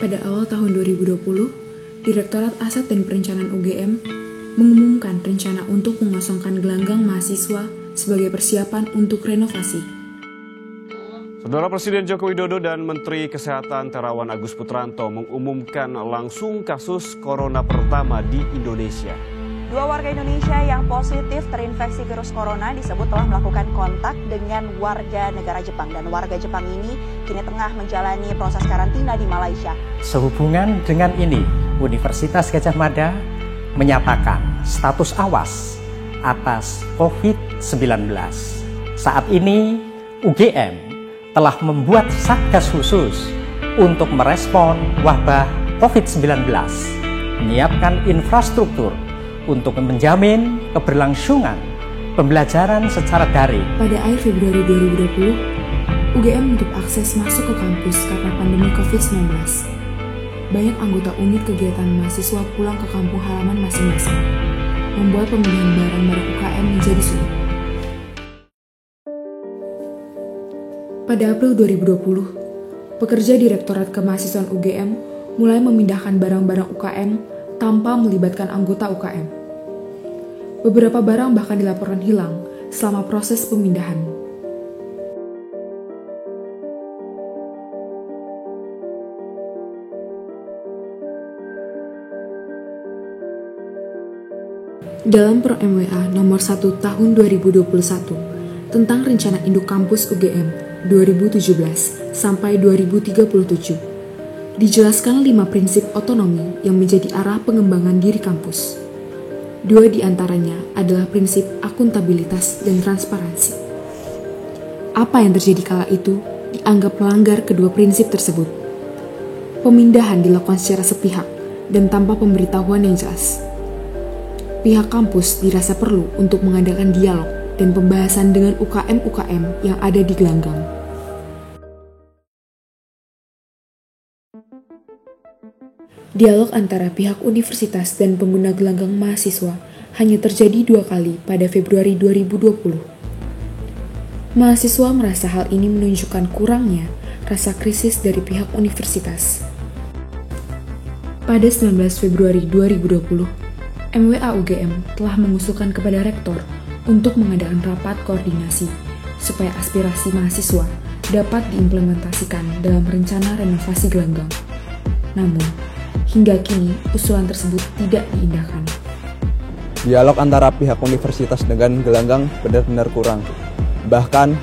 Pada awal tahun 2020, Direktorat Aset dan Perencanaan UGM mengumumkan rencana untuk mengosongkan gelanggang mahasiswa sebagai persiapan untuk renovasi. Saudara Presiden Joko Widodo dan Menteri Kesehatan Terawan Agus Putranto mengumumkan langsung kasus corona pertama di Indonesia. 2 warga Indonesia yang positif terinfeksi virus corona disebut telah melakukan kontak dengan warga negara Jepang. Dan warga Jepang ini kini tengah menjalani proses karantina di Malaysia. Sehubungan dengan ini, Universitas Gadjah Mada menyatakan status awas atas COVID-19. Saat ini, UGM telah membuat satgas khusus untuk merespon wabah COVID-19, menyiapkan infrastruktur untuk menjamin keberlangsungan pembelajaran secara daring. Pada akhir Februari 2020, UGM menutup akses masuk ke kampus karena pandemi COVID-19. Banyak anggota unit kegiatan mahasiswa pulang ke kampung halaman masing-masing, membuat pemindahan barang-barang UKM menjadi sulit. Pada April 2020, pekerja Direktorat Kemahasiswaan UGM mulai memindahkan barang-barang UKM tanpa melibatkan anggota UKM. Beberapa barang bahkan dilaporkan hilang selama proses pemindahan. Dalam Pro MWA nomor 1 tahun 2021 tentang Rencana Induk Kampus UGM 2017 sampai 2037, dijelaskan 5 prinsip otonomi yang menjadi arah pengembangan diri kampus. 2 di antaranya adalah prinsip akuntabilitas dan transparansi. Apa yang terjadi kala itu dianggap melanggar kedua prinsip tersebut. Pemindahan dilakukan secara sepihak dan tanpa pemberitahuan yang jelas. Pihak kampus dirasa perlu untuk mengadakan dialog dan pembahasan dengan UKM-UKM yang ada di gelanggang. Dialog antara pihak universitas dan pengguna gelanggang mahasiswa hanya terjadi 2 kali pada Februari 2020. Mahasiswa merasa hal ini menunjukkan kurangnya rasa krisis dari pihak universitas. Pada 19 Februari 2020, MWA UGM telah mengusulkan kepada rektor untuk mengadakan rapat koordinasi supaya aspirasi mahasiswa dapat diimplementasikan dalam rencana renovasi gelanggang. Namun, hingga kini, usulan tersebut tidak diindahkan. Dialog antara pihak universitas dengan gelanggang benar-benar kurang. Bahkan,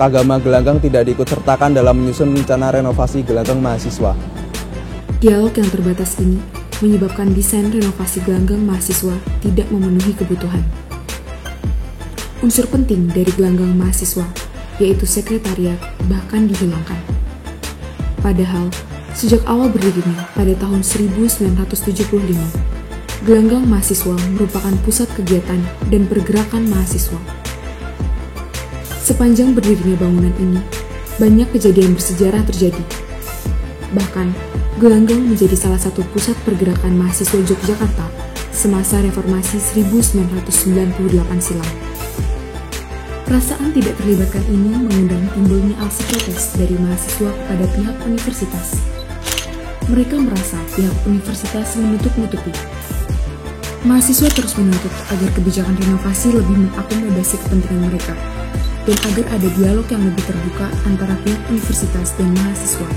Kagama Gelanggang tidak diikutsertakan dalam menyusun rencana renovasi gelanggang mahasiswa. Dialog yang terbatas ini menyebabkan desain renovasi gelanggang mahasiswa tidak memenuhi kebutuhan. Unsur penting dari gelanggang mahasiswa, yaitu sekretariat, bahkan dihilangkan. Padahal, sejak awal berdirinya pada tahun 1975, gelanggang mahasiswa merupakan pusat kegiatan dan pergerakan mahasiswa. Sepanjang berdirinya bangunan ini, banyak kejadian bersejarah terjadi. Bahkan, gelanggang menjadi salah satu pusat pergerakan mahasiswa Yogyakarta semasa reformasi 1998 silam. Perasaan tidak terlibatkan ini mengundang timbulnya aksi protes dari mahasiswa kepada pihak universitas. Mereka merasa pihak universitas menutup-nutupi. Mahasiswa terus menuntut agar kebijakan renovasi lebih mengakomodasi kepentingan mereka, dan agar ada dialog yang lebih terbuka antara pihak universitas dan mahasiswa.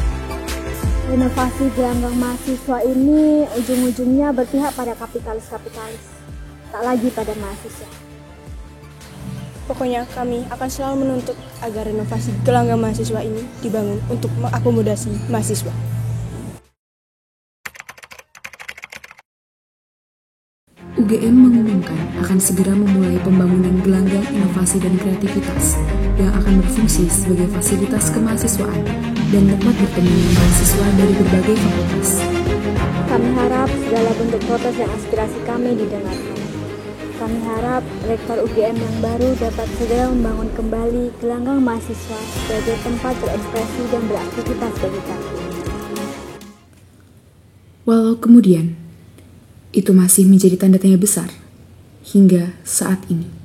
Renovasi gelanggang mahasiswa ini ujung-ujungnya berpihak pada kapitalis-kapitalis, tak lagi pada mahasiswa. Pokoknya kami akan selalu menuntut agar renovasi gelanggang mahasiswa ini dibangun untuk mengakomodasi mahasiswa. UGM mengumumkan akan segera memulai pembangunan gelanggang inovasi dan kreativitas yang akan berfungsi sebagai fasilitas kemahasiswaan dan tempat bertemunya mahasiswa dari berbagai fakultas. Kami harap segala bentuk protes dan aspirasi kami didengarkan. Kami harap Rektor UGM yang baru dapat segera membangun kembali gelanggang mahasiswa sebagai tempat berekspresi dan beraktivitas bagi kami. Walau kemudian, itu masih menjadi tanda tanya besar hingga saat ini.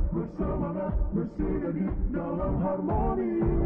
Bersama bersih dalam harmoni.